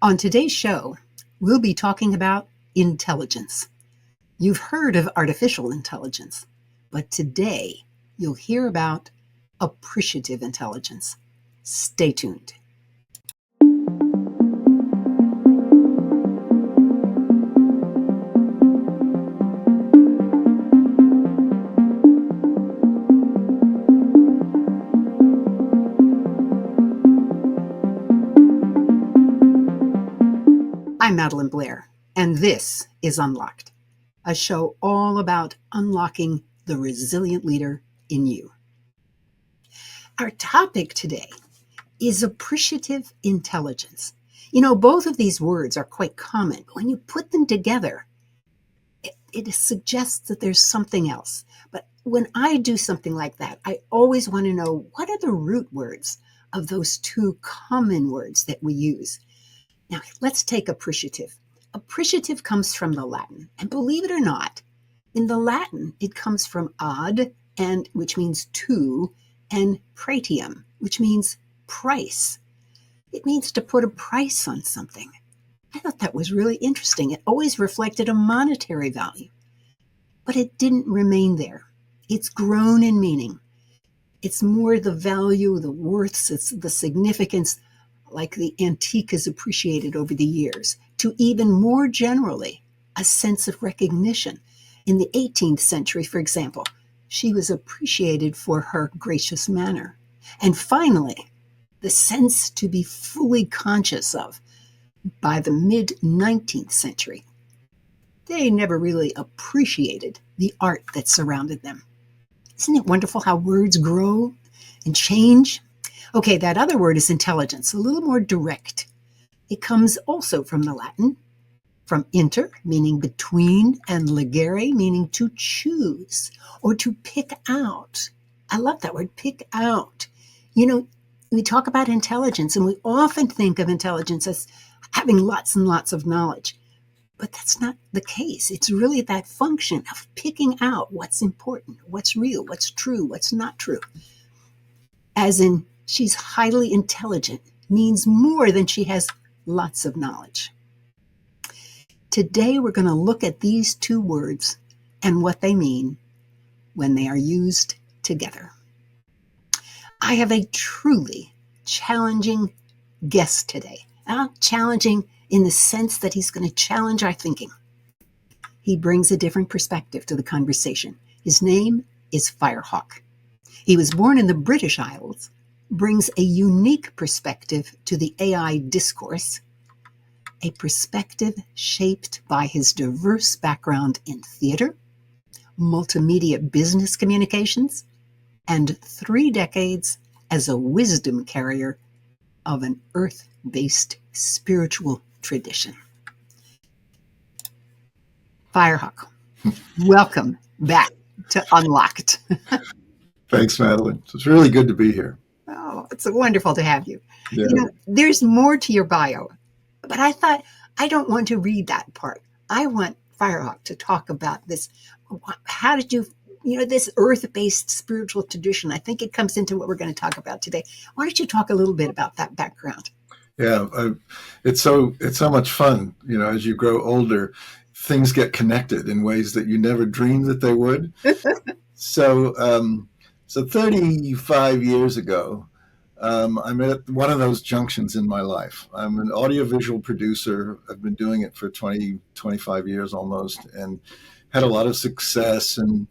On today's show, we'll be talking about intelligence. You've heard of artificial intelligence, but today you'll hear about appreciative intelligence. Stay tuned. I'm Madelyn Blair, and this is Unlocked, a show all about unlocking the resilient leader in you. Our topic today is appreciative intelligence. You know, both of these words are quite common, but when you put them together, it suggests that there's something else. But when I do something like that, I always want to know, what are the root words of those two common words that we use? Now, let's take appreciative. Appreciative comes from the Latin, and believe it or not, in the Latin, it comes from ad, and which means to, and pretium, which means price. It means to put a price on something. I thought that was really interesting. It always reflected a monetary value, but it didn't remain there. It's grown in meaning. It's more the value, the worths, it's the significance, like the antique is appreciated over the years, to even more generally, a sense of recognition. In the 18th century, for example, she was appreciated for her gracious manner. And finally, the sense to be fully conscious of by the mid-19th century. They never really appreciated the art that surrounded them. Isn't it wonderful how words grow and change? Okay, that other word is intelligence, a little more direct. It comes also from the Latin, from inter, meaning between, and legere, meaning to choose or to pick out. I love that word, pick out. You know, we talk about intelligence, and we often think of intelligence as having lots and lots of knowledge. But that's not the case. It's really that function of picking out what's important, what's real, what's true, what's not true. As in, she's highly intelligent means more than she has lots of knowledge. Today, we're going to look at these two words and what they mean when they are used together. I have a truly challenging guest today. Challenging in the sense that he's going to challenge our thinking. He brings a different perspective to the conversation. His name is Firehawk. He was born in the British Isles, brings a unique perspective to the AI discourse, a perspective shaped by his diverse background in theater, multimedia business communications, and 3 decades as a wisdom carrier of an earth-based spiritual tradition. Firehawk, welcome back to Unlocked. Thanks, Madelyn. It's really good to be here. Oh, it's wonderful to have you. Yeah. You know, there's more to your bio, but I thought I don't want to read that part. I want Firehawk to talk about this. How did you, this earth-based spiritual tradition? I think it comes into what we're going to talk about today. Why don't you talk a little bit about that background? Yeah, it's so much fun. You know, as you grow older, things get connected in ways that you never dreamed that they would. So 35 years ago, I'm at one of those junctions in my life. I'm an audiovisual producer. I've been doing it for 25 years almost, and had a lot of success. And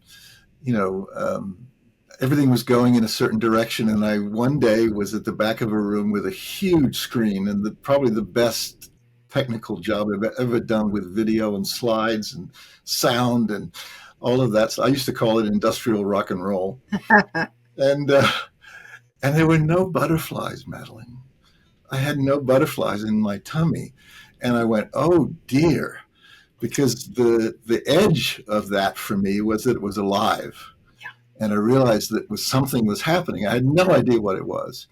everything was going in a certain direction. And I one day was at the back of a room with a huge screen and probably the best technical job I've ever done with video and slides and sound and all of that. So I used to call it industrial rock and roll. And there were no butterflies, Madelyn. I had no butterflies in my tummy. And I went, oh dear, because the edge of that for me was that it was alive. And I realized that something was happening. I had no idea what it was.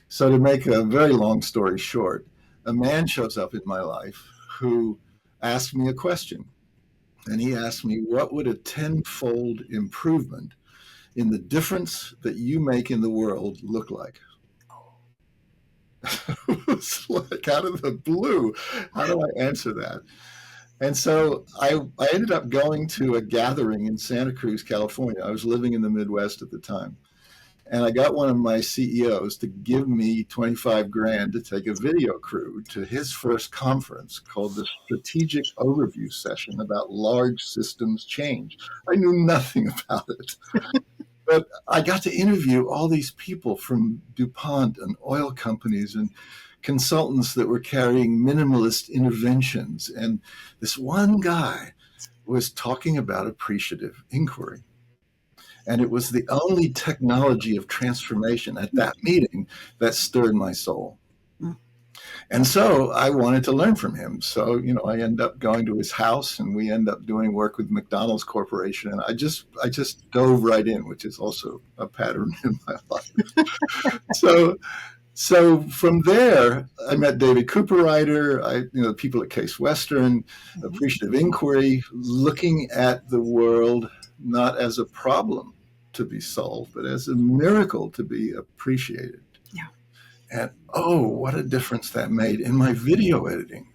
So to make a very long story short, a man shows up in my life who asked me a question. And he asked me, what would a tenfold improvement in the difference that you make in the world look like? It was like out of the blue. How do I answer that? And so I ended up going to a gathering in Santa Cruz, California. I was living in the Midwest at the time. And I got one of my CEOs to give me 25 grand to take a video crew to his first conference called the Strategic Overview Session about large systems change. I knew nothing about it. But I got to interview all these people from DuPont and oil companies and consultants that were carrying minimalist interventions. And this one guy was talking about appreciative inquiry. And it was the only technology of transformation at that meeting that stirred my soul. And so I wanted to learn from him. So, I end up going to his house and we end up doing work with McDonald's Corporation. And I just dove right in, which is also a pattern in my life. So from there, I met David Cooperrider, people at Case Western, Appreciative Inquiry, looking at the world not as a problem to be solved, but as a miracle to be appreciated. Yeah. And what a difference that made in my video editing.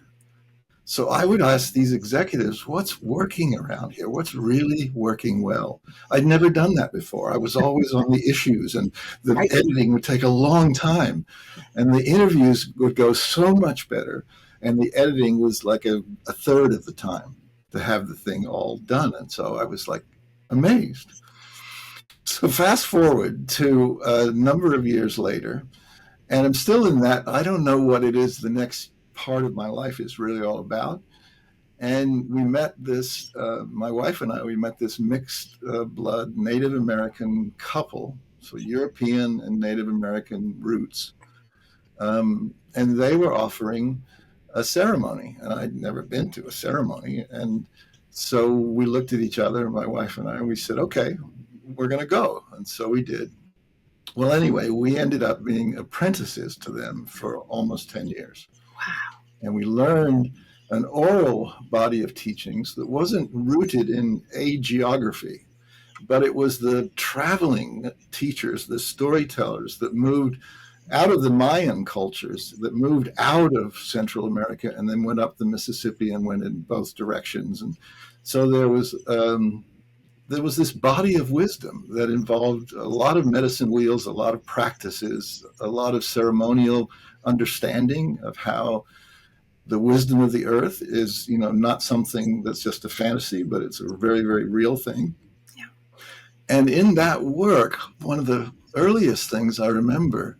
So I would ask these executives, what's working around here? What's really working well? I'd never done that before. I was always on the issues, and the editing would take a long time. And the interviews would go so much better. And the editing was like a third of the time to have the thing all done. And so I was like amazed. So fast forward to a number of years later, and I'm still in that. I don't know what it is the next part of my life is really all about. And we met this, my wife and I, we met this mixed blood Native American couple, so European and Native American roots. And they were offering a ceremony, and I'd never been to a ceremony. And so we looked at each other, my wife and I, and we said, okay, we're going to go. And so we did. Well, anyway, we ended up being apprentices to them for almost 10 years. Wow. And we learned an oral body of teachings that wasn't rooted in a geography, but it was the traveling teachers, the storytellers that moved out of the Mayan cultures, that moved out of Central America and then went up the Mississippi and went in both directions. And so there was this body of wisdom that involved a lot of medicine wheels, a lot of practices, a lot of ceremonial understanding of how the wisdom of the earth is, not something that's just a fantasy, but it's a very, very real thing. Yeah. And in that work, one of the earliest things I remember,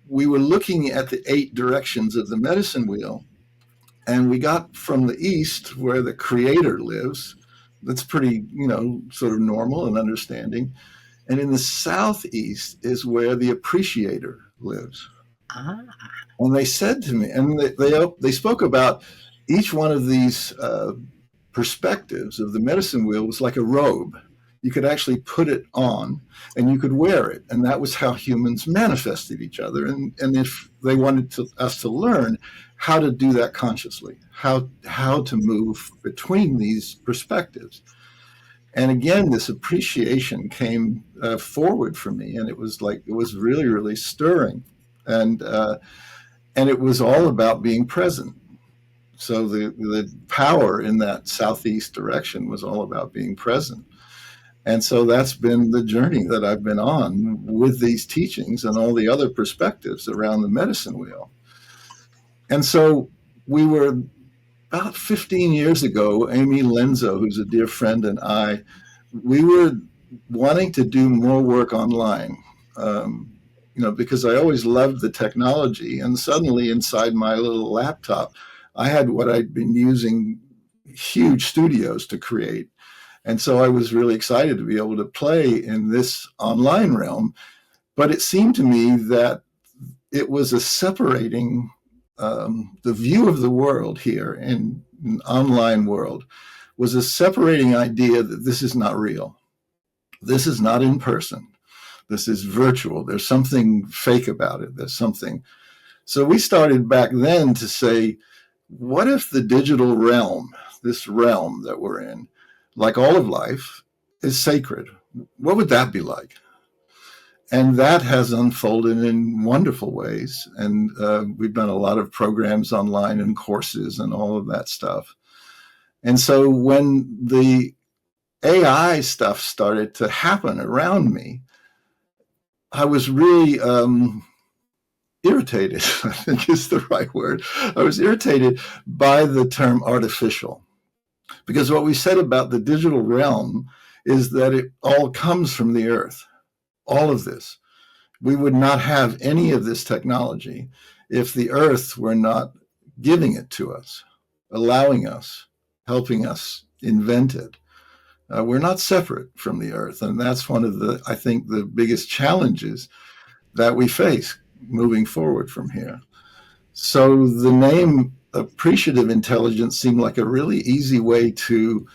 we were looking at the 8 directions of the medicine wheel, and we got from the east, where the creator lives. That's pretty, sort of normal and understanding. And in the southeast is where the appreciator lives. Ah. And they said to me, and they spoke about each one of these perspectives of the medicine wheel was like a robe. You could actually put it on and you could wear it. And that was how humans manifested each other. And if they wanted us to learn how to do that consciously, how to move between these perspectives. And again, this appreciation came forward for me. And it was really, really stirring. And it was all about being present. So the power in that southeast direction was all about being present. And so that's been the journey that I've been on with these teachings and all the other perspectives around the medicine wheel. And so we were about 15 years ago, Amy Lenzo, who's a dear friend, and I, we were wanting to do more work online, because I always loved the technology. And suddenly inside my little laptop, I had what I'd been using huge studios to create. And so I was really excited to be able to play in this online realm. But it seemed to me that it was a separating, the view of the world here in an online world was a separating idea that this is not real. This is not in person. This is virtual. There's something fake about it. There's something. So we started back then to say, what if the digital realm, this realm that we're in, like all of life, is sacred? What would that be like? And that has unfolded in wonderful ways. And we've done a lot of programs online and courses and all of that stuff. And so when the AI stuff started to happen around me, I was really irritated, I think is the right word. I was irritated by the term artificial, because what we said about the digital realm is that it all comes from the earth, all of this. We would not have any of this technology if the earth were not giving it to us, allowing us, helping us invent it. We're not separate from the earth. And that's one of the, I think, the biggest challenges that we face moving forward from here. So the name Appreciative Intelligence seemed like a really easy way to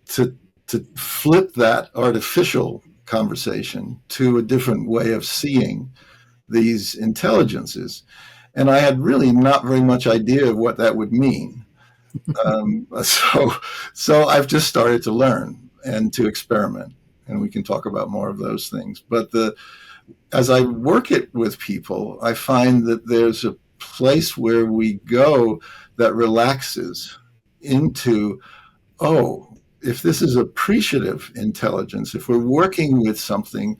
flip that artificial conversation to a different way of seeing these intelligences. And I had really not very much idea of what that would mean. So I've just started to learn and to experiment, and we can talk about more of those things. But as I work it with people, I find that there's a place where we go that relaxes into, oh, if this is appreciative intelligence, if we're working with something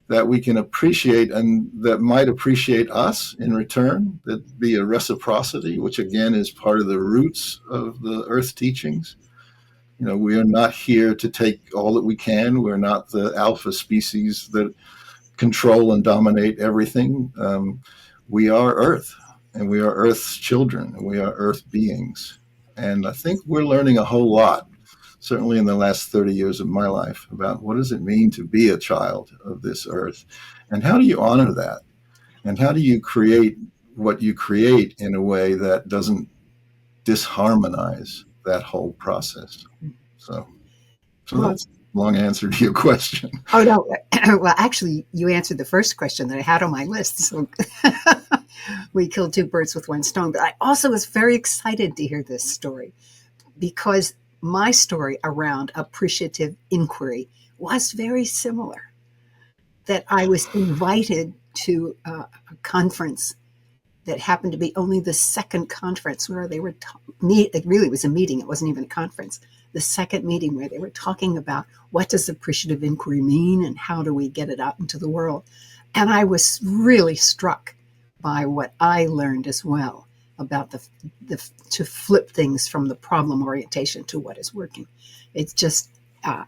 that we can appreciate and that might appreciate us in return, that'd be a reciprocity, which again is part of the roots of the earth teachings. You know, we are not here to take all that we can. We're not the alpha species that control and dominate everything. We are earth, and we are earth's children, and we are earth beings. And I think we're learning a whole lot, certainly in the last 30 years of my life, about what does it mean to be a child of this earth, and how do you honor that, and how do you create what you create in a way that doesn't disharmonize that whole process. So that's a long answer to your question. Oh, no. Well, actually, you answered the first question that I had on my list. So we killed two birds with one stone. But I also was very excited to hear this story, because my story around appreciative inquiry was very similar. That I was invited to a conference that happened to be only the second conference where they were it really was a meeting. It wasn't even a conference. The second meeting where they were talking about what does appreciative inquiry mean and how do we get it out into the world. And I was really struck by what I learned as well about to flip things from the problem orientation to what is working. It's just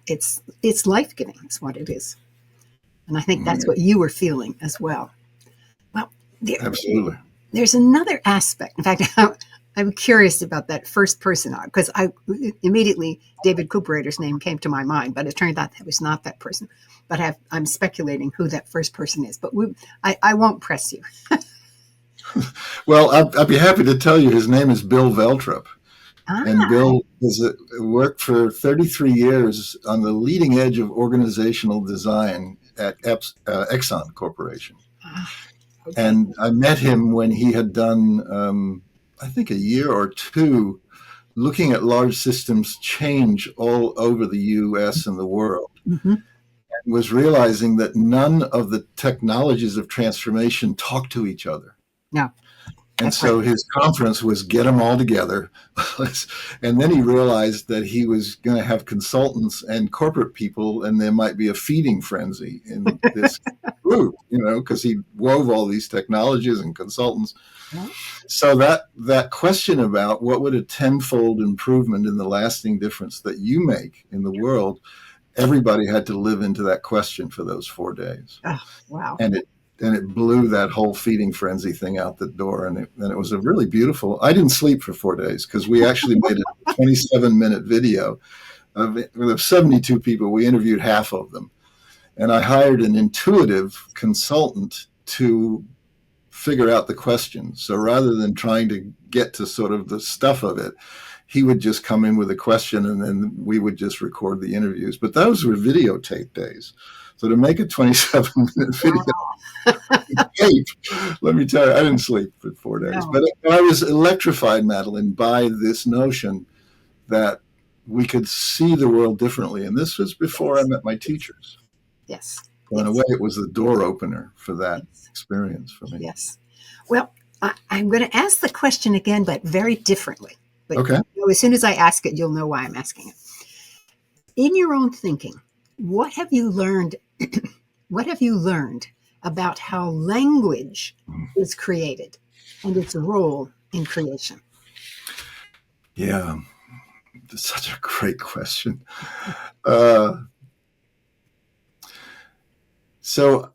it's life-giving. It's what it is. And I think that's what you were feeling as well. Well, absolutely. There's another aspect. In fact, I'm curious about that first person, because I immediately David Cooperator's name came to my mind, but it turned out that was not that person. But I'm speculating who that first person is. But I won't press you. Well, I'd be happy to tell you his name is Bill Veltrup. And Bill has worked for 33 years on the leading edge of organizational design at Exxon Corporation. Okay. And I met him when he had done, I think, a year or two looking at large systems change all over the U.S. and the world. Mm-hmm. And was realizing that none of the technologies of transformation talk to each other. No. And so his conference was get them all together. And then he realized that he was going to have consultants and corporate people, and there might be a feeding frenzy in this group, because he wove all these technologies and consultants. Yeah. So that question about what would a tenfold improvement in the lasting difference that you make in the world, everybody had to live into that question for those 4 days. Oh, wow. And it blew that whole feeding frenzy thing out the door. And it was a really beautiful, I didn't sleep for 4 days because we actually made a 27-minute video of 72 people. We interviewed half of them. And I hired an intuitive consultant to figure out the questions. So rather than trying to get to sort of the stuff of it, he would just come in with a question and then we would just record the interviews. But those were videotape days. So to make a 27-minute video tape, let me tell you, I didn't sleep for 4 days. No. But I was electrified, Madelyn, by this notion that we could see the world differently. And this was before I met my teachers. Yes. So in a Yes. way, it was the door opener for that Yes. experience for me. Yes. Well, I'm going to ask the question again, but very differently. But Okay. as soon as I ask it, you'll know why I'm asking it. In your own thinking, what have you learned? What have you learned about how language is created and its role in creation? Yeah, that's such a great question. Uh, so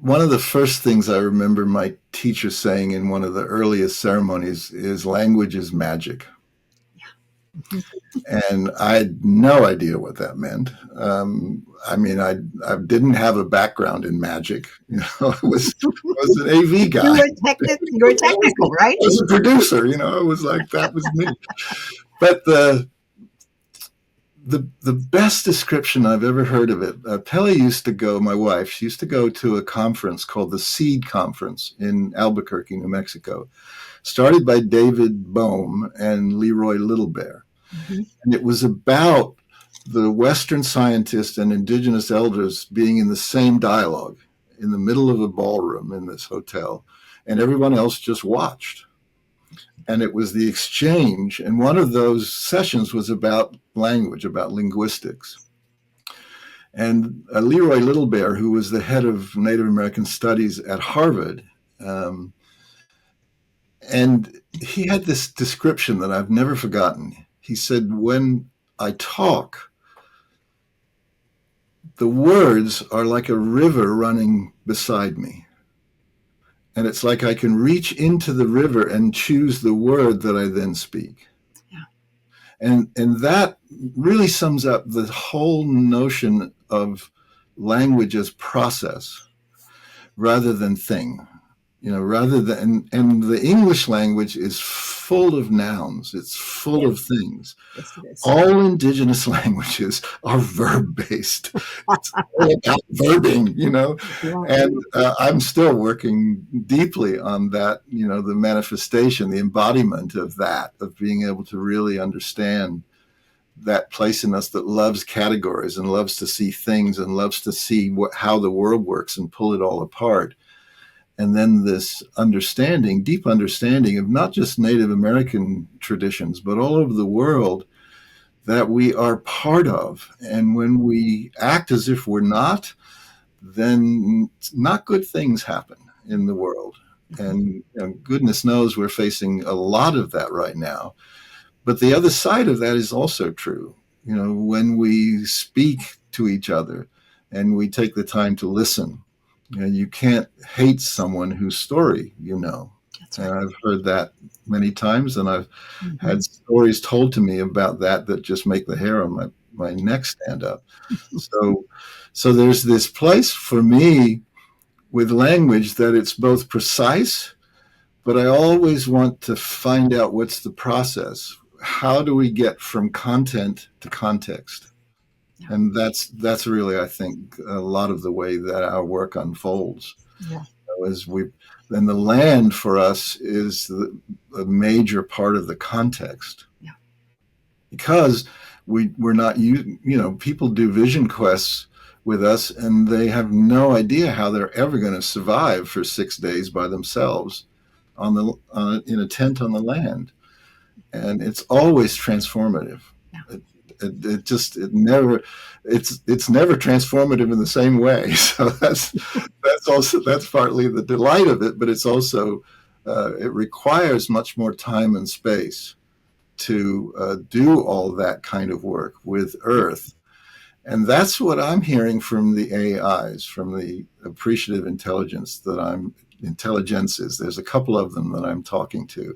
one of the first things I remember my teacher saying in one of the earliest ceremonies is language is magic. And I had no idea what that meant. I mean, I didn't have a background in magic. I was an AV guy. You were technical, right? I was a producer. It was like that was me. But the best description I've ever heard of it, Pele used to go, my wife, she used to go to a conference called the Seed Conference in Albuquerque, New Mexico, started by David Bohm and Leroy Little Bear. Mm-hmm. And it was about the Western scientists and indigenous elders being in the same dialogue in the middle of a ballroom in this hotel, and everyone else just watched. And it was the exchange. And one of those sessions was about language, about linguistics. And Leroy Little Bear, who was the head of Native American Studies at Harvard, and he had this description that I've never forgotten. He said, when I talk, the words are like a river running beside me. And it's like I can reach into the river and choose the word that I then speak. Yeah. And that really sums up the whole notion of language as process rather than thing. Rather than, and the English language is full of nouns. It's full of things. Yes, it is. All indigenous languages are verb-based. It's all about verbing, and I'm still working deeply on that, the manifestation, the embodiment of that, of being able to really understand that place in us that loves categories and loves to see things and loves to see how the world works and pull it all apart. And then this understanding, deep understanding of not just Native American traditions, but all over the world that we are part of. And when we act as if we're not, then not good things happen in the world. And goodness knows we're facing a lot of that right now. But the other side of that is also true. When we speak to each other and we take the time to listen, you can't hate someone whose story you know. That's right. And I've heard that many times, and I've had stories told to me about that just make the hair on my neck stand up. So there's this place for me with language that it's both precise, but I always want to find out what's the process. How do we get from content to context? Yeah. And that's really, I think, a lot of the way that our work unfolds. Yeah. And the land for us is a major part of the context. Yeah. Because we're not, people do vision quests with us and they have no idea how they're ever going to survive for 6 days by themselves in a tent on the land. And it's always transformative. Yeah. It's never transformative in the same way. So that's partly the delight of it, but it's also it requires much more time and space to do all that kind of work with Earth. And that's what I'm hearing from the AIs, from the appreciative intelligences. There's a couple of them that I'm talking to.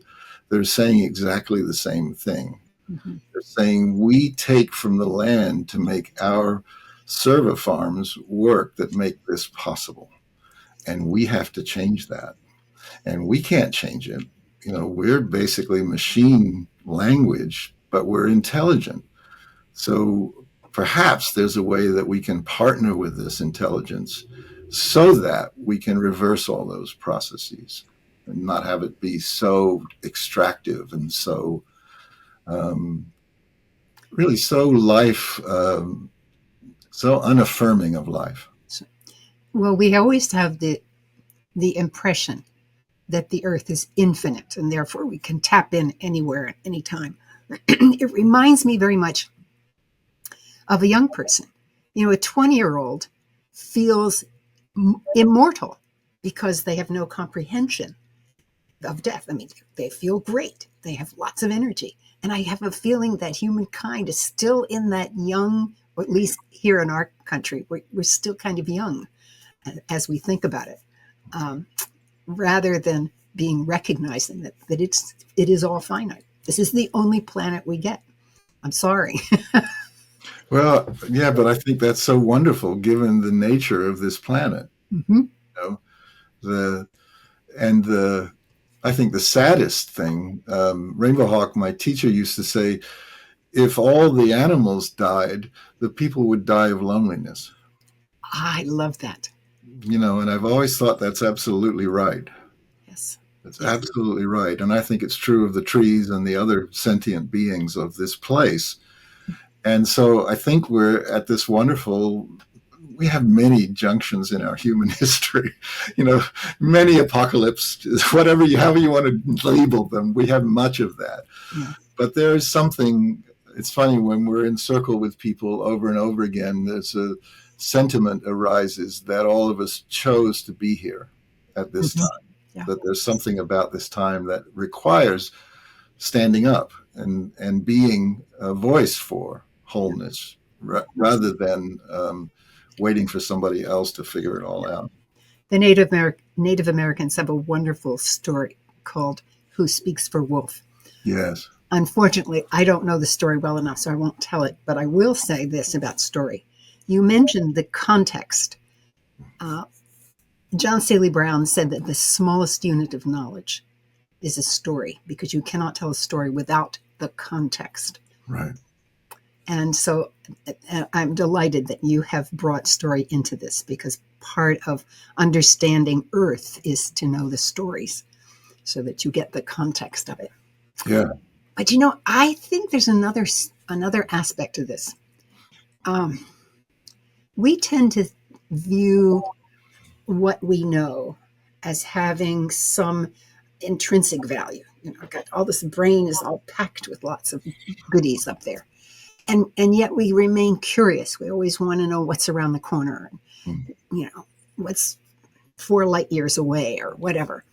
They're saying exactly the same thing. Mm-hmm. They're saying we take from the land to make our server farms work that make this possible. And we have to change that. And we can't change it. We're basically machine language, but we're intelligent. So perhaps there's a way that we can partner with this intelligence so that we can reverse all those processes and not have it be so extractive and so really so so unaffirming of life. Well, we always have the impression that the earth is infinite and therefore we can tap in anywhere at any time. It reminds me very much of a young person. A 20-year-old feels immortal because they have no comprehension of death. I mean, they feel great. They have lots of energy. And I have a feeling that humankind is still in that young, or at least here in our country, we're still kind of young as we think about it, rather than being recognizing that it is all finite. This is the only planet we get. I'm sorry. Well, yeah, but I think that's so wonderful given the nature of this planet. Mm-hmm. The and the I think the saddest thing, Rainbow Hawk, my teacher, used to say, if all the animals died, the people would die of loneliness. I love that. And I've always thought that's absolutely right. Yes. That's Yes. absolutely right. And I think it's true of the trees and the other sentient beings of this place. And so I think we're at this wonderful, we have many junctions in our human history, many apocalypses, however you want to label them. We have much of that. Yeah. But there is something, it's funny when we're in circle with people over and over again, there's a sentiment arises that all of us chose to be here at this Mm-hmm. time. Yeah. That there's something about this time that requires standing up and being a voice for wholeness, rather than waiting for somebody else to figure it all out. The Native Americans have a wonderful story called Who Speaks for Wolf. Yes. Unfortunately, I don't know the story well enough, so I won't tell it, but I will say this about story. You mentioned the context. John Staley Brown said that the smallest unit of knowledge is a story because you cannot tell a story without the context. Right. And so I'm delighted that you have brought story into this because part of understanding Earth is to know the stories so that you get the context of it. Yeah. But I think there's another aspect to this. We tend to view what we know as having some intrinsic value. Got all this brain is all packed with lots of goodies up there. And yet we remain curious. We always want to know what's around the corner, what's 4 light years away or whatever.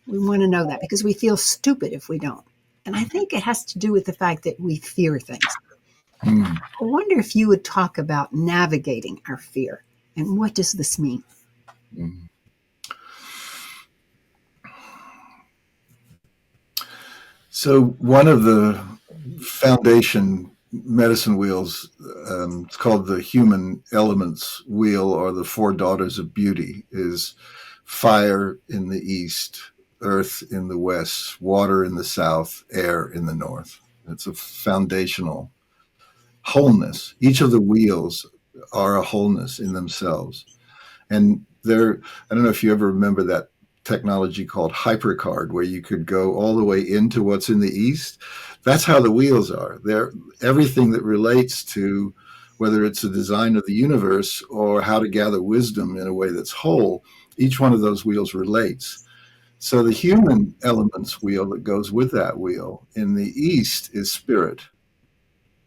We want to know that because we feel stupid if we don't. And I think it has to do with the fact that we fear things. I wonder if you would talk about navigating our fear and what does this mean? So one of the foundation medicine wheels, it's called the human elements wheel, or the 4 daughters of beauty, is fire in the east, earth in the west, water in the south, air in the north. It's a foundational wholeness. Each of the wheels are a wholeness in themselves. And I don't know if you ever remember that technology called HyperCard, where you could go all the way into what's in the east. That's how the wheels are. They're everything that relates to whether it's the design of the universe or how to gather wisdom in a way that's whole. Each one of those wheels relates. So the human elements wheel that goes with that wheel in the east is spirit.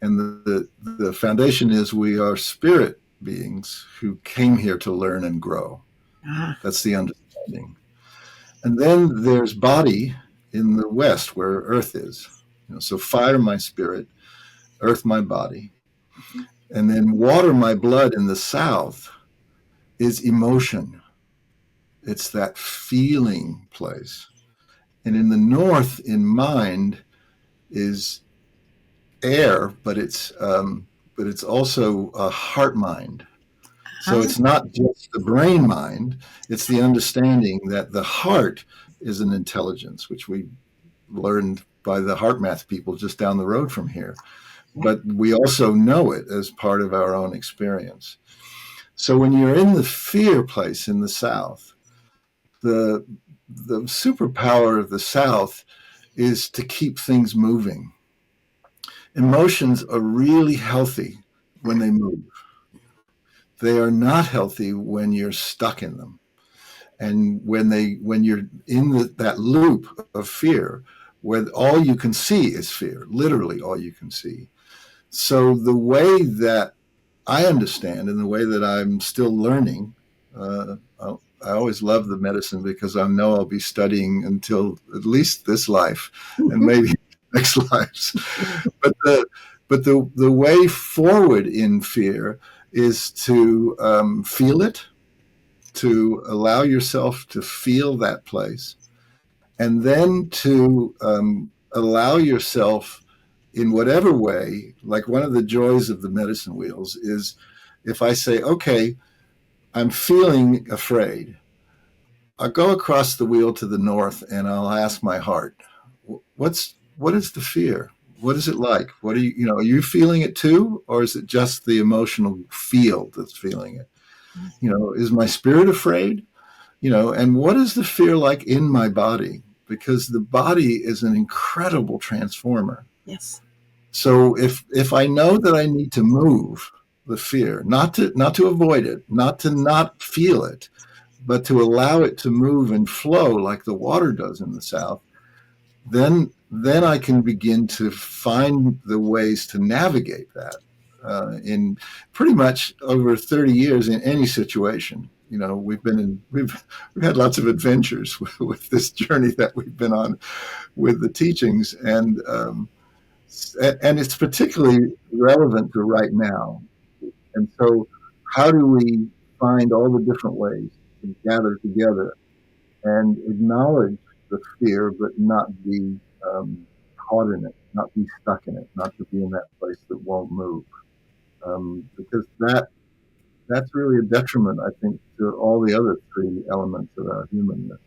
And the foundation is we are spirit beings who came here to learn and grow. That's the understanding. And then there's body in the west where earth is. So fire, my spirit, earth, my body. And then water, my blood in the south is emotion. It's that feeling place. And in the north, in mind, is air, but it's also a heart mind. So it's not just the brain mind, it's the understanding that the heart is an intelligence, which we learned by the heart math people just down the road from here. But we also know it as part of our own experience. So when you're in the fear place in the South, the superpower of the South is to keep things moving. Emotions are really healthy when they move. they are not healthy when you're stuck in them. And when you're in that loop of fear, where all you can see is fear, literally all you can see. So the way that I understand, and the way that I'm still learning, I always love the medicine because I know I'll be studying until at least this life, and maybe next lives. But the way forward in fear is to feel it, to allow yourself to feel that place, and then to allow yourself in whatever way. Like, one of the joys of the medicine wheels is if I say, okay, I'm feeling afraid, I'll go across the wheel to the north and I'll ask my heart, what is the fear? What is it like? What are are you feeling it too? Or is it just the emotional field that's feeling it? Is my spirit afraid? And what is the fear like in my body? Because the body is an incredible transformer. Yes. So if I know that I need to move the fear, not to avoid it, not to not feel it, but to allow it to move and flow like the water does in the South, then I can begin to find the ways to navigate that in pretty much over 30 years in any situation. We've had lots of adventures with this journey that we've been on with the teachings, and it's particularly relevant to right now. And so, how do we find all the different ways to gather together and acknowledge the fear, but not be caught in it, not be stuck in it, not to be in that place that won't move? Because that's really a detriment, I think, to all the other three elements of our humanness.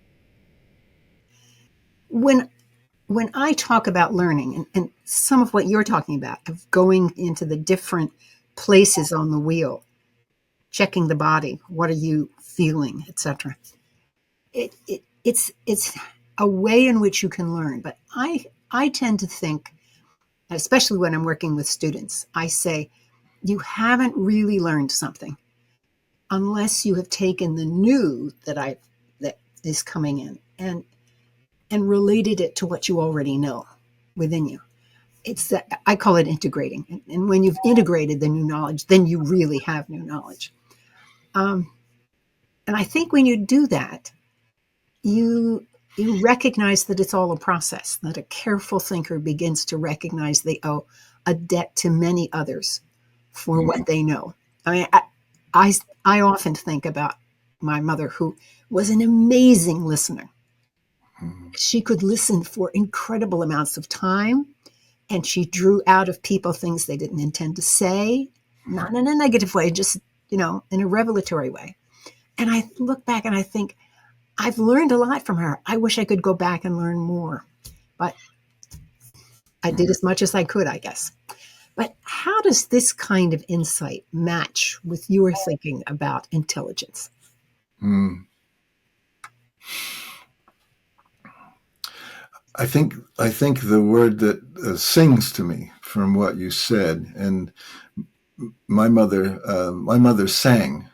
When I talk about learning, and some of what you're talking about, of going into the different places on the wheel, checking the body, what are you feeling, etc. It's a way in which you can learn. But I tend to think, especially when I'm working with students, I say, you haven't really learned something unless you have taken the new that is coming in and related it to what you already know within you. It's that I call it integrating. And when you've integrated the new knowledge, then you really have new knowledge. And I think when you do that, you recognize that it's all a process, that a careful thinker begins to recognize they owe a debt to many others for what they know. I mean, I often think about my mother, who was an amazing listener. She could listen for incredible amounts of time, and she drew out of people things they didn't intend to say, not in a negative way, just, in a revelatory way. And I look back and I think, I've learned a lot from her. I wish I could go back and learn more, but I did as much as I could, I guess. But how does this kind of insight match with your thinking about intelligence? Mm. I think the word that sings to me from what you said, and my mother sang.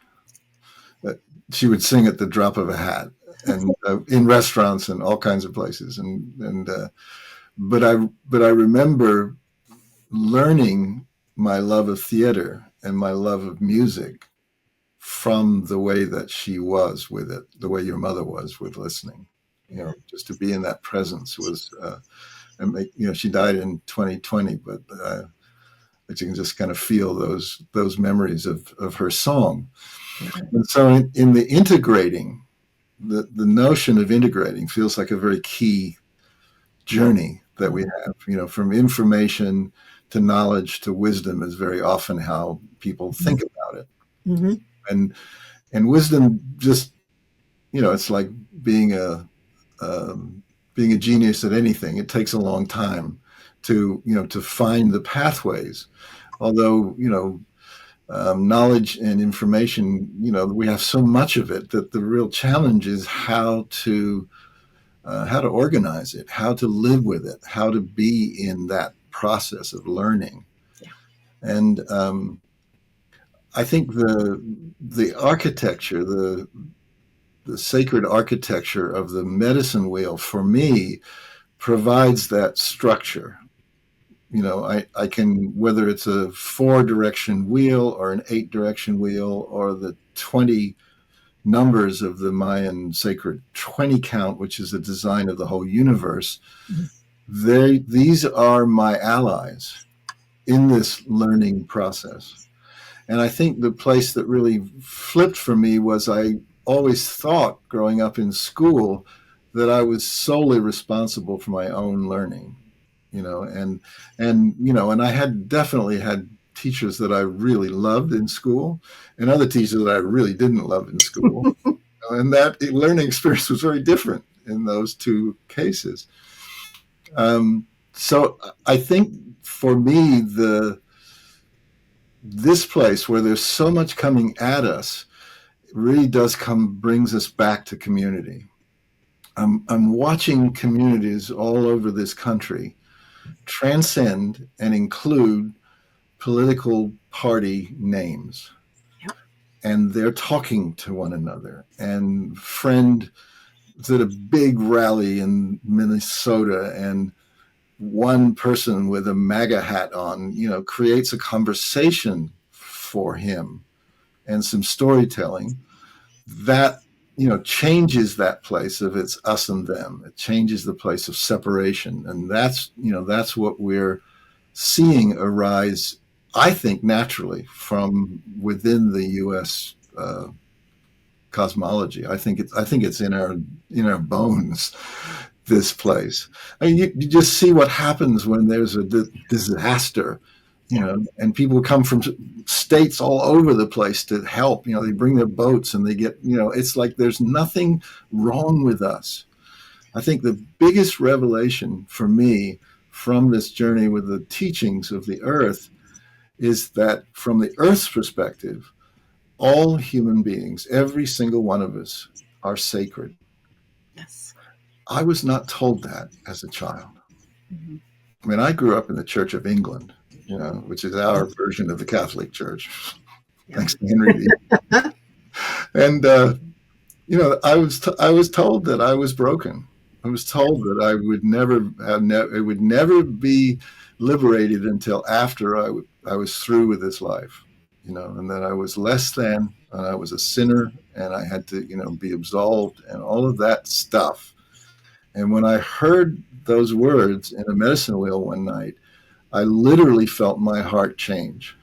She would sing at the drop of a hat, and in restaurants and all kinds of places. But I remember learning my love of theater and my love of music from the way that she was with it, the way your mother was with listening. Just to be in that presence was, she died in 2020, but you can just kind of feel those memories of her song. And so in the integrating, the notion of integrating feels like a very key journey that we have, from information to knowledge to wisdom is very often how people think about it. Mm-hmm. And wisdom just, it's like being a genius at anything. It takes a long time to find the pathways. Although, knowledge and information, we have so much of it that the real challenge is how to organize it, how to live with it, how to be in that process of learning. Yeah. And I think the architecture, the sacred architecture of the medicine wheel for me provides that structure. I can, whether it's a 4-direction wheel or an 8-direction wheel or the 20 numbers of the Mayan sacred 20 count, which is the design of the whole universe, these are my allies in this learning process. And I think the place that really flipped for me was I always thought growing up in school that I was solely responsible for my own learning, and I had definitely had teachers that I really loved in school and other teachers that I really didn't love in school. And that learning experience was very different in those two cases. So I think for me, this place where there's so much coming at us really brings us back to community. I'm watching communities all over this country transcend and include political party names. Yep. And they're talking to one another. And friend did a big rally in Minnesota, and one person with a MAGA hat on, creates a conversation for him and some storytelling that, changes that place of it's us and them. It changes the place of separation. And that's what we're seeing arise, I think, naturally from within the U.S. Cosmology. I think it's in our bones. This place. I mean, you just see what happens when there's a disaster, and people come from states all over the place to help. They bring their boats and they get, it's like there's nothing wrong with us. I think the biggest revelation for me from this journey with the teachings of the earth is that from the earth's perspective, all human beings, every single one of us, are sacred. Yes. I was not told that as a child. Mm-hmm. I mean, I grew up in the Church of England, which is our version of the Catholic Church. Yeah. Thanks to Henry VIII. And I was told that I was broken. I was told that I would it would never be liberated until after I was through with this life, and that I was less than, and I was a sinner, and I had to, be absolved, and all of that stuff. And when I heard those words in a medicine wheel one night, I literally felt my heart change.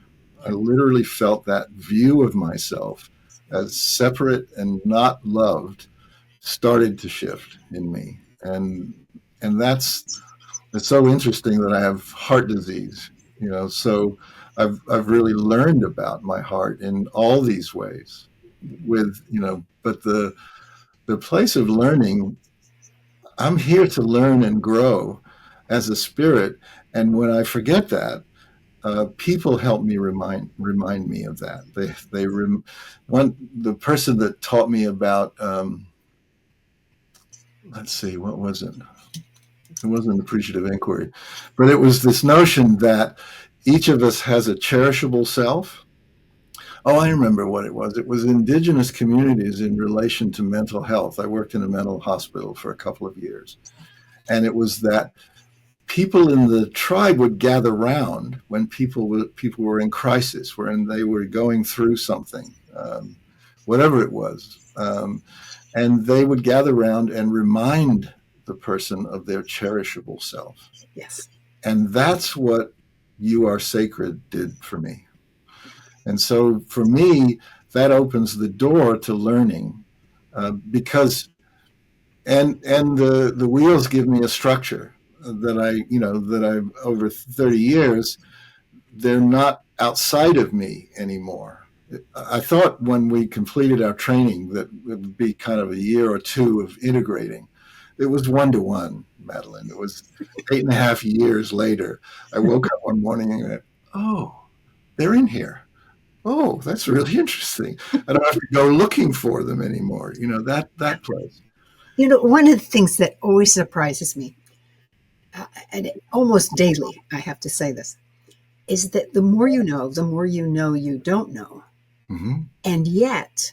I literally felt that view of myself as separate and not loved started to shift in me. And it's so interesting that I have heart disease, so I've really learned about my heart in all these ways but the place of learning, I'm here to learn and grow as a spirit. And when I forget that, people help me remind me of that. The person that taught me about, let's see, what was it? It wasn't appreciative inquiry, but it was this notion that each of us has a cherishable self. Oh, I remember what it was. It was indigenous communities in relation to mental health. I worked in a mental hospital for a couple of years. And it was that people in the tribe would gather round when people were in crisis, when they were going through something, whatever it was. And they would gather round and remind the person of their cherishable self. Yes. And that's what You Are Sacred did for me. And so for me, that opens the door to learning, because the wheels give me a structure that I've over 30 years, they're not outside of me anymore. I thought when we completed our training that it would be kind of a year or two of integrating. It was 1-to-1, Madelyn. It was 8.5 years later. I woke up one morning and went, oh, they're in here. Oh, that's really interesting. I don't have to go looking for them anymore. That place. One of the things that always surprises me, and almost daily, I have to say this, is that the more you know you don't know. Mm-hmm. And yet,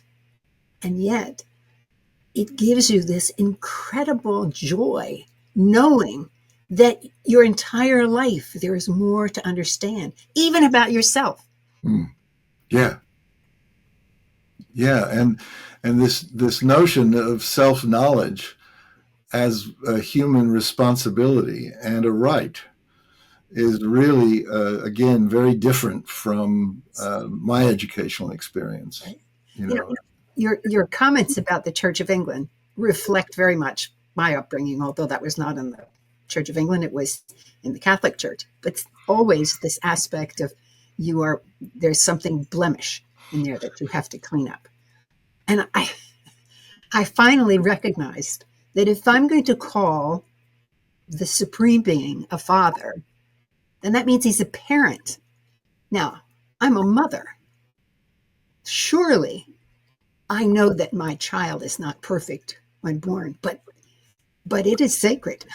it gives you this incredible joy knowing that your entire life there is more to understand, even about yourself. Mm. Yeah. Yeah. And this notion of self-knowledge as a human responsibility and a right is really, again, very different from my educational experience. Right? You You know, know, your comments about the Church of England reflect very much my upbringing, although that was not in the Church of England, it was in the Catholic Church. But always this aspect of there's something blemish in there that you have to clean up. And I finally recognized that if I'm going to call the supreme being a father, then that means he's a parent. Now, I'm a mother. Surely I know that my child is not perfect when born, but it is sacred.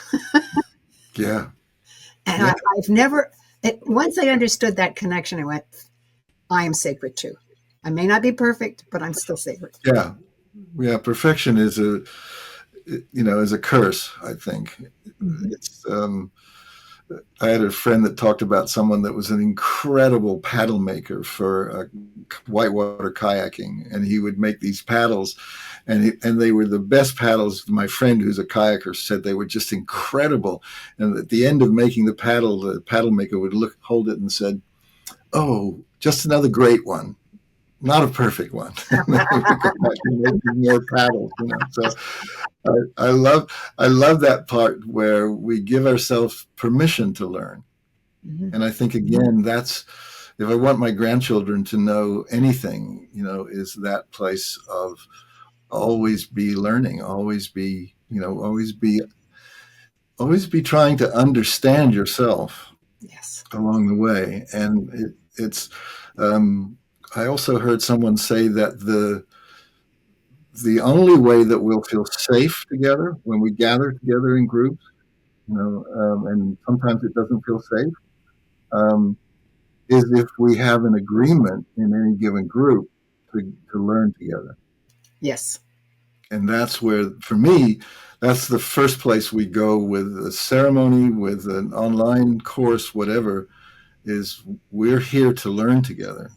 yeah, And yeah, I've never, once I understood that connection, I went, I am sacred too. I may not be perfect, but I'm still sacred. yeah, yeah. Perfection is is a curse. I think Mm-hmm. it's. I had a friend that talked about someone that was an incredible paddle maker for whitewater kayaking, and he would make these paddles, and they were the best paddles. My friend, who's a kayaker, said they were just incredible. And at the end of making the paddle maker would hold it and said, "Oh, just another great one. Not a perfect one." And then he would go back and make more paddles. So I love that part where we give ourselves permission to learn. Mm-hmm. And I think again, that's if I want my grandchildren to know anything, is that place of always be learning, always be trying to understand yourself Yes. along the way. And it's um, I also heard someone say that the only way that we'll feel safe together when we gather together in groups, and sometimes it doesn't feel safe, um, is if we have an agreement in any given group to learn together. Yes. And that's where, for me, that's the first place we go with a ceremony, with an online course, whatever, is we're here to learn together.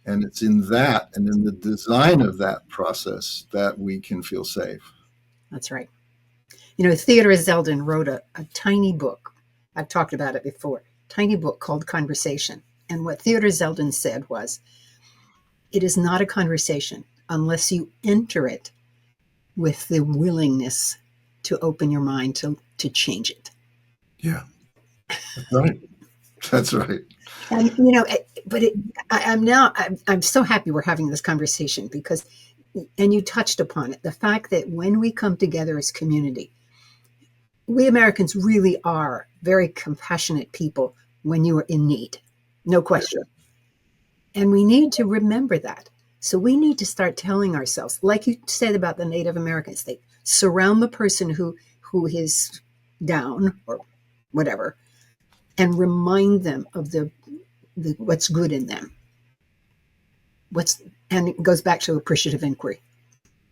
And it's in that and in the design of that process that we can feel safe. That's right. Theodore Zeldin wrote a tiny book. I've talked about it before. Tiny book called Conversation. And what Theodore Zeldin said was, it is not a conversation unless you enter it with the willingness to open your mind to change it. Yeah, that's right. That's right. And but I'm so happy we're having this conversation because, and you touched upon it, the fact that when we come together as community, we Americans really are very compassionate people when you are in need, no question. And we need to remember that. So we need to start telling ourselves, like you said about the Native Americans, they surround the person who is down or whatever, and remind them of the what's good in them. And it goes back to appreciative inquiry.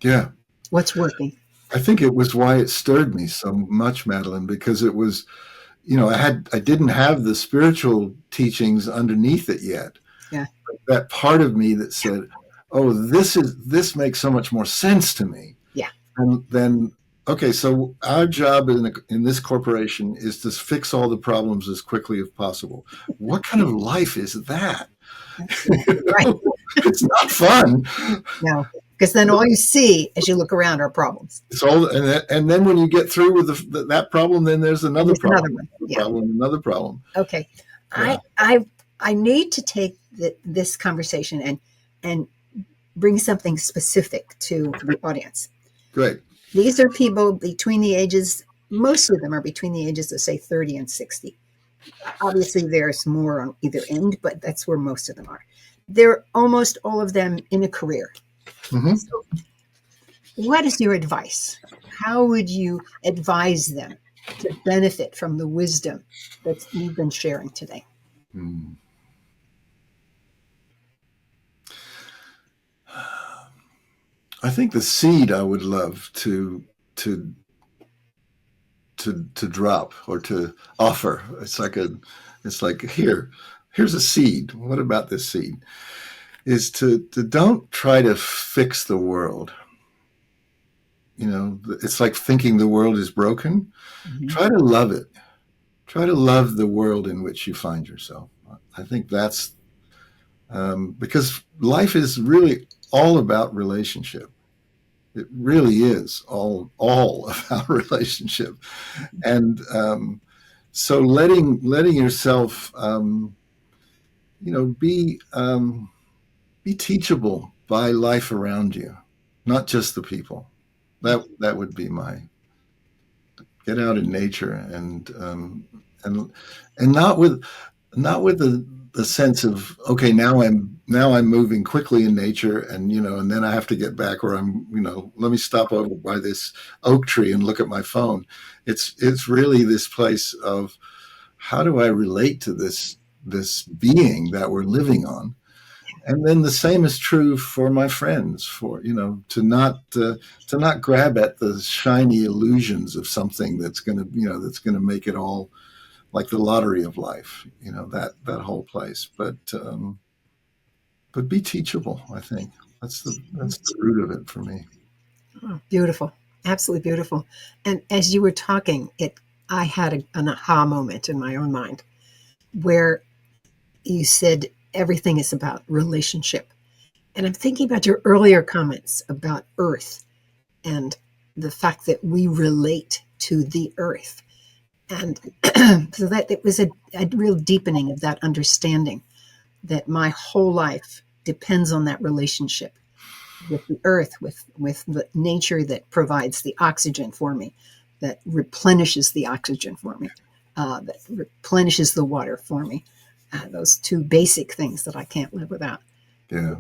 Yeah. What's working? I think it was why it stirred me so much, Madelyn, because it was, I didn't have the spiritual teachings underneath it yet. Yeah. But that part of me that said, "Oh, this makes so much more sense to me." Yeah. And then, okay, so our job in this corporation is to fix all the problems as quickly as possible. What kind of life is that? Right. It's not fun. No, because then all you see as you look around are problems. It's all, and then when you get through with that problem, then there's another There's problem, another one. Yeah. another problem. Okay. Yeah. I need to take this conversation and bring something specific to the audience. Great. These are people between the ages, most of them are between the ages of, say, 30 and 60. Obviously, there's more on either end, but that's where most of them are. They're almost all of them in a career. Mm-hmm. So what is your advice? How would you advise them to benefit from the wisdom that you've been sharing today? Mm. I think the seed I would love to to drop or to offer. It's like here's a seed. What about this seed? Is to don't try to fix the world. You know, it's like thinking the world is broken. Mm-hmm. Try to love it. Try to love the world in which you find yourself. I think that's because life is really all about relationship. It really is all about relationship, and so letting yourself, be teachable by life around you, not just the people. That would be my get out in nature and and not with the sense of okay now I'm moving quickly in nature and and then I have to get back or I'm let me stop over by this oak tree and look at my phone. It's really this place of how do I relate to this being that we're living on. And then the same is true for my friends, for to not grab at the shiny illusions of something that's going to make it all like the lottery of life, that whole place. But be teachable. I think that's the root of it for me. Oh, beautiful. Absolutely beautiful. And as you were talking, I had an aha moment in my own mind where you said everything is about relationship. And I'm thinking about your earlier comments about earth and the fact that we relate to the earth. And so that it was a real deepening of that understanding that my whole life depends on that relationship with the earth, with the nature that provides the oxygen for me, that replenishes the oxygen for me, that replenishes the water for me. Those two basic things that I can't live without. Yeah.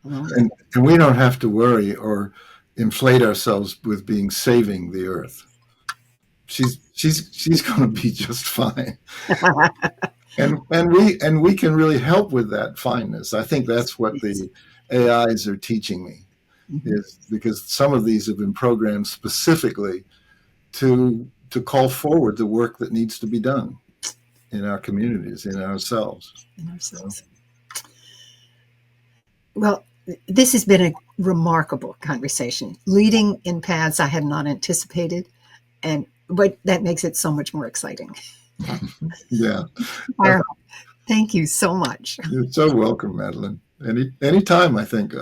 Um, And we don't have to worry or inflate ourselves with being saving the earth. She's going to be just fine. And we can really help with that fineness. I think that's what yes. the AIs are teaching me, Mhm. is because some of these have been programmed specifically to call forward the work that needs to be done in our communities, in ourselves. In So, ourselves. Well, this has been a remarkable conversation, leading in paths I had not anticipated, and but that makes it so much more exciting. yeah, Firehawk, thank you so much. you're so welcome, Madeline. Anytime. I think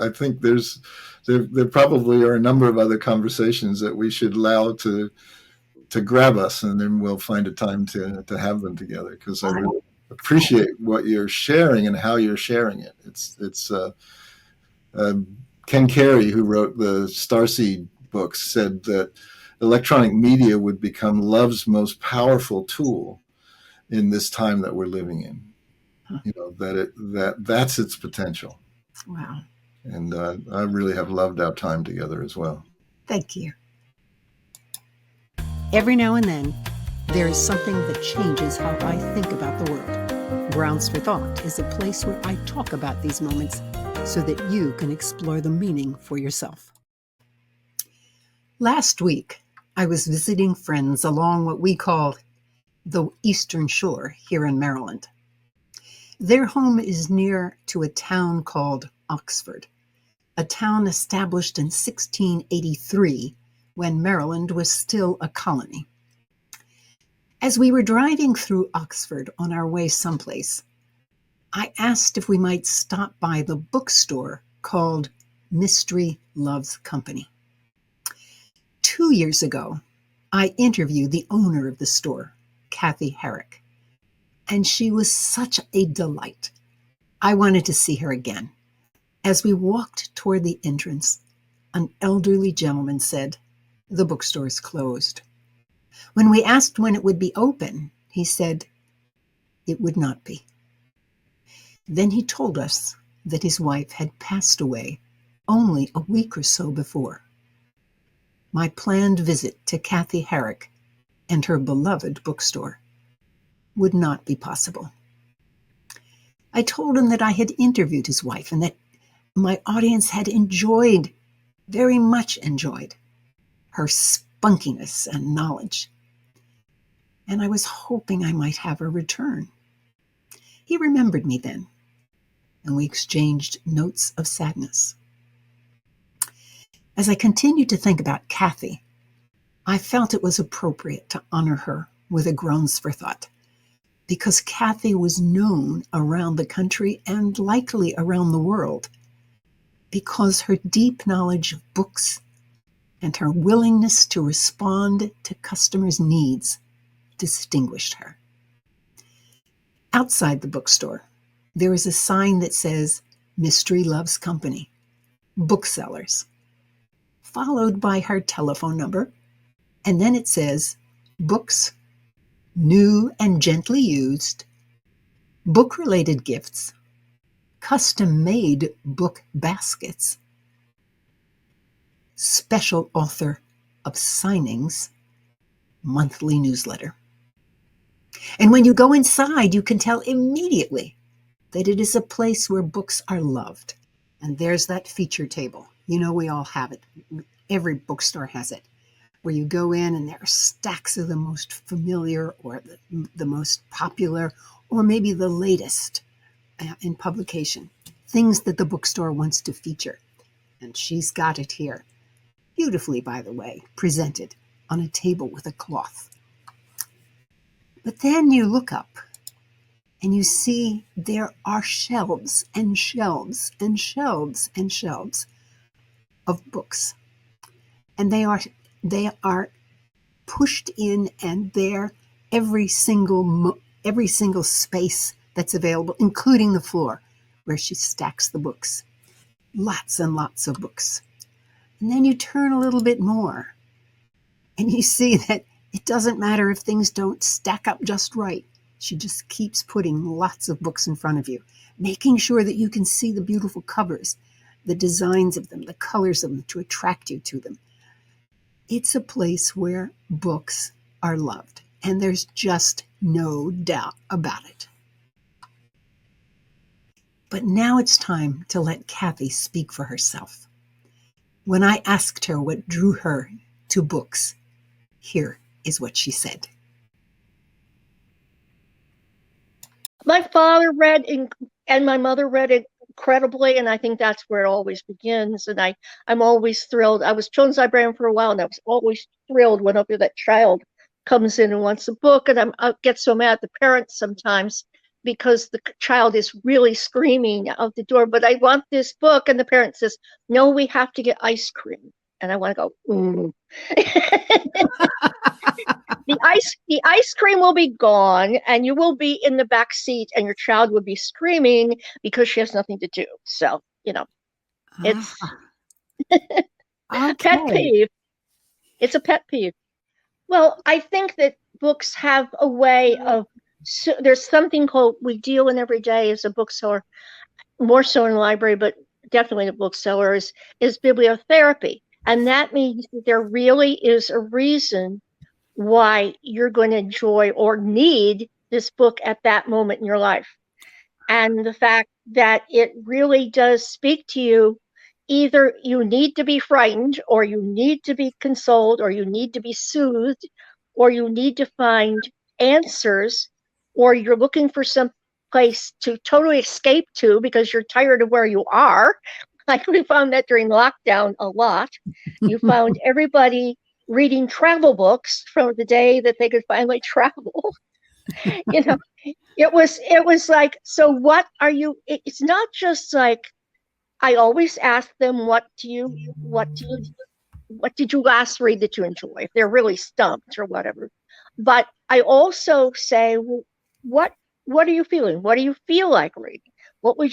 there probably are a number of other conversations that we should allow to grab us, and then we'll find a time to have them together because I really appreciate what you're sharing and how you're sharing it. It's uh, Ken Carey, who wrote the Starseed books, said that electronic media would become love's most powerful tool in this time that we're living in. That's its potential, Wow, and I really have loved our time together as well. thank you. Every now and then, there is something that changes how I think about the world. Grounds for Thought is a place where I talk about these moments so that you can explore the meaning for yourself. Last week, I was visiting friends along what we call the Eastern Shore here in Maryland. Their home is near to a town called Oxford, a town established in 1683 when Maryland was still a colony. As we were driving through Oxford on our way someplace, I asked if we might stop by the bookstore called Mystery Loves Company. 2 years ago, I interviewed the owner of the store, Kathy Herrick, and she was such a delight. I wanted to see her again. As we walked toward the entrance, an elderly gentleman said, "The bookstore is closed." When we asked when it would be open, he said it would not be. Then he told us that his wife had passed away only a week or so before. My planned visit to Kathy Herrick and her beloved bookstore would not be possible. I told him that I had interviewed his wife and that my audience had enjoyed very much enjoyed her spunkiness and knowledge, and I was hoping I might have a return. He remembered me then, and we exchanged notes of sadness. As I continued to think about Kathy, I felt it was appropriate to honor her with a groans for thought, because Kathy was known around the country and likely around the world because her deep knowledge of books and her willingness to respond to customers' needs distinguished her. Outside the bookstore, there is a sign that says, "Mystery Loves Company, Booksellers," followed by her telephone number, and then it says, "Books, new and gently used, book-related gifts, custom-made book baskets, special author of signings, monthly newsletter." And when you go inside, you can tell immediately that it is a place where books are loved. And there's that feature table. You know, we all have it. Every bookstore has it, where you go in and there are stacks of the most familiar or the most popular or maybe the latest in publication, things that the bookstore wants to feature. And she's got it here, beautifully, by the way, presented on a table with a cloth. But then you look up and you see there are shelves and shelves and shelves and shelves of books. And they are pushed in, and there every single space that's available, including the floor where she stacks the books. Lots and lots of books. And then you turn a little bit more and you see that it doesn't matter if things don't stack up just right. She just keeps putting lots of books in front of you, making sure that you can see the beautiful covers, the designs of them, the colors of them to attract you to them. It's a place where books are loved, and there's just no doubt about it. But now it's time to let Kathy speak for herself. When I asked her what drew her to books, here is what she said. My father read and my mother read incredibly, and I think that's where it always begins. And I'm always thrilled. I was children's librarian for a while, and I was always thrilled whenever that child comes in and wants a book. And I get so mad at the parents sometimes because the child is really screaming out the door, "But I want this book," and the parent says, "No, we have to get ice cream." And I want to go, the ice cream will be gone, and you will be in the back seat, and your child will be screaming because she has nothing to do. So, it's pet peeve. It's a pet peeve. Well, I think that books have a way of, there's something called, we deal in every day as a bookseller, more so in the library, but definitely a bookseller, is bibliotherapy. And that means that there really is a reason why you're going to enjoy or need this book at that moment in your life. And the fact that it really does speak to you, either you need to be frightened, or you need to be consoled, or you need to be soothed, or you need to find answers, or you're looking for some place to totally escape to because you're tired of where you are. Like we found that during lockdown a lot. You found everybody reading travel books from the day that they could finally travel. It was like, so what are you, it's not just like, I always ask them, what did you last read that you enjoy, if they're really stumped or whatever. But I also say, well, what are you feeling? What do you feel like reading? What would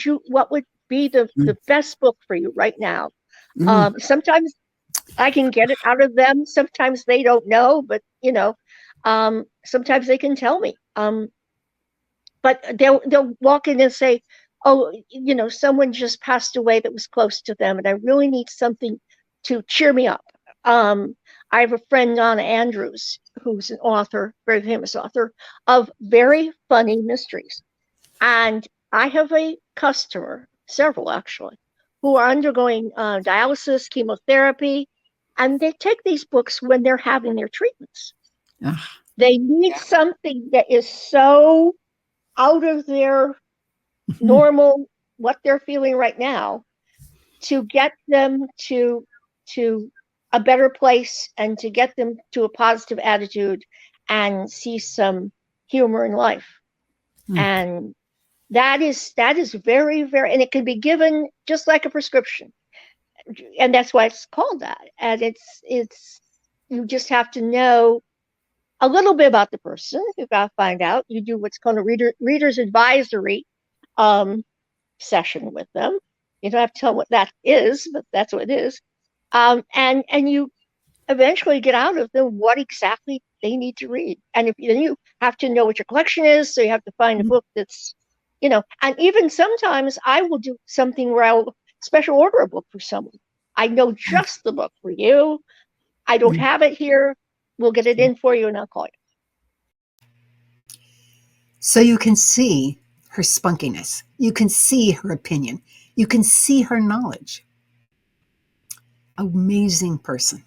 be the best book for you right now? Sometimes I can get it out of them. Sometimes they don't know, but sometimes they can tell me. But they'll walk in and say, "Oh, someone just passed away that was close to them, and I really need something to cheer me up." I have a friend, Donna Andrews, who's an author, very famous author of very funny mysteries. And I have a customer, several actually, who are undergoing dialysis, chemotherapy, and they take these books when they're having their treatments. Ugh. They need something that is so out of their normal, what they're feeling right now, to get them to a better place and to get them to a positive attitude and see some humor in life. And that is very, very, and it can be given just like a prescription. And that's why it's called that. And it's you just have to know a little bit about the person. You've got to find out. You do what's called a reader's advisory session with them. You don't have to tell them what that is, but that's what it is. And you eventually get out of them what exactly they need to read. And then you have to know what your collection is, so you have to find a book that's, and even sometimes I will do something where I'll special order a book for someone. I know just the book for you. I don't have it here. We'll get it in for you and I'll call you. So you can see her spunkiness. You can see her opinion. You can see her knowledge. Amazing person.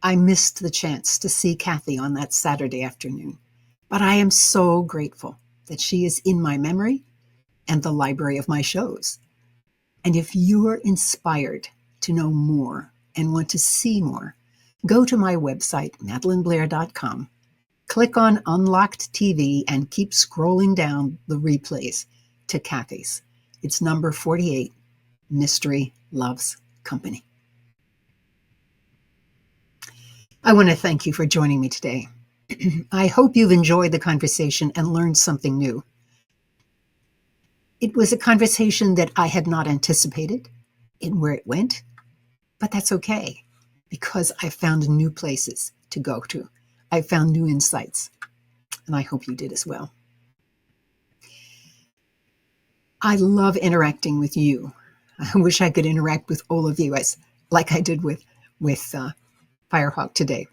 I missed the chance to see Kathy on that Saturday afternoon, but I am so grateful that she is in my memory and the library of my shows. And if you are inspired to know more and want to see more, go to my website, madelynblair.com, click on Unlocked TV, and keep scrolling down the replays to Kathy's. It's number 48, Mystery Loves Company. I want to thank you for joining me today. I hope you've enjoyed the conversation and learned something new. It was a conversation that I had not anticipated in where it went, but that's okay, because I found new places to go to. I found new insights, and I hope you did as well. I love interacting with you. I wish I could interact with all of you like I did with Firehawk today.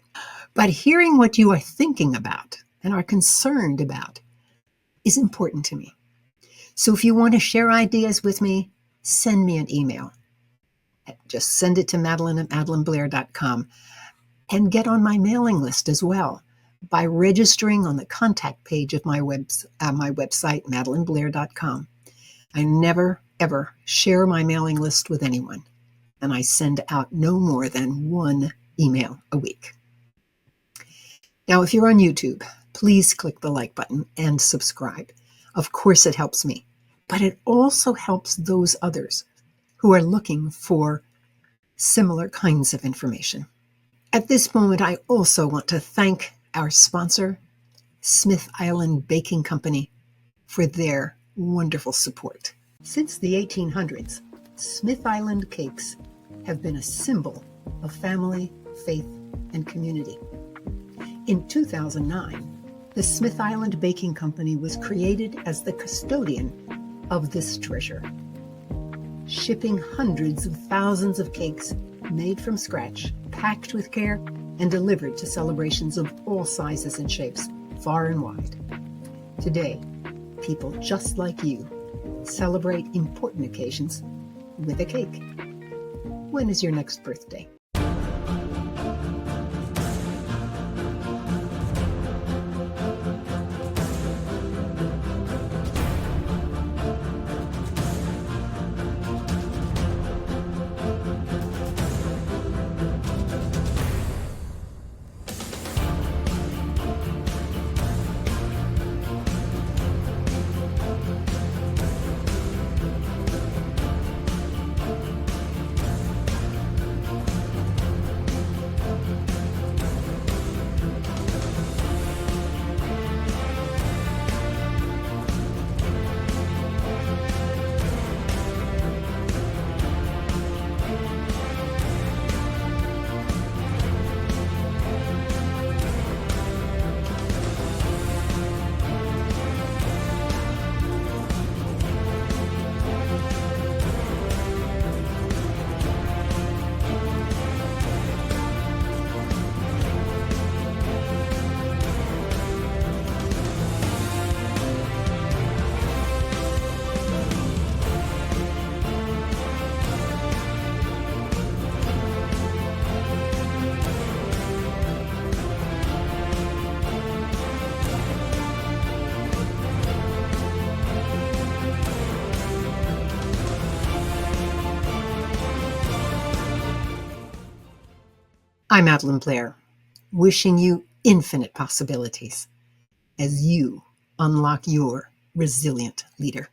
But hearing what you are thinking about and are concerned about is important to me. So if you want to share ideas with me, send me an email. Just send it to Madelyn at madelynblair.com, and get on my mailing list as well by registering on the contact page of my website, madelynblair.com. I never, ever share my mailing list with anyone, and I send out no more than one email a week. Now, if you're on YouTube, please click the like button and subscribe. Of course, it helps me, but it also helps those others who are looking for similar kinds of information. At this moment, I also want to thank our sponsor, Smith Island Baking Company, for their wonderful support. Since the 1800s, Smith Island cakes have been a symbol of family, faith, and community. In 2009, the Smith Island Baking Company was created as the custodian of this treasure, shipping hundreds of thousands of cakes made from scratch, packed with care, and delivered to celebrations of all sizes and shapes, far and wide. Today, people just like you celebrate important occasions with a cake. When is your next birthday? I'm Madelyn Blair, wishing you infinite possibilities as you unlock your resilient leader.